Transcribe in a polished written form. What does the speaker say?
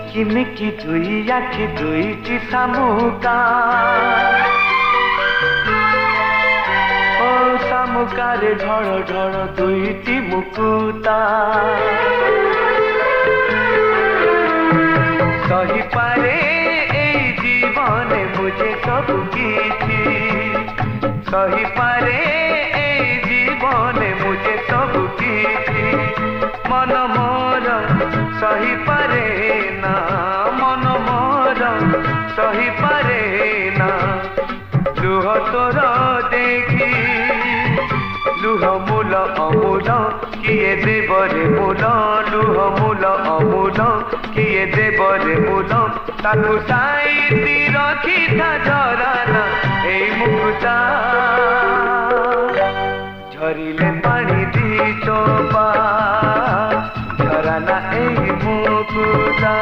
चिकिमिकी दुई आखि दुईटी शामुका ओ शामुकारे ढळ ढळ दुईटी मुकुता सही पारे एई जीवने मुझे सब किछि सही पारे एई जीवने मुझे सब किछि मन मोर सही पारे ना मन मोर सही पारे ना लुह तोर देखी लुह मूल अमूल किए देवरे मूल लुह मूल अमूल किए देवरे मूल ताकू साईती रखी था झराना ए मुकुता झरिले पानी दी चोपा झराना ए मुकुता।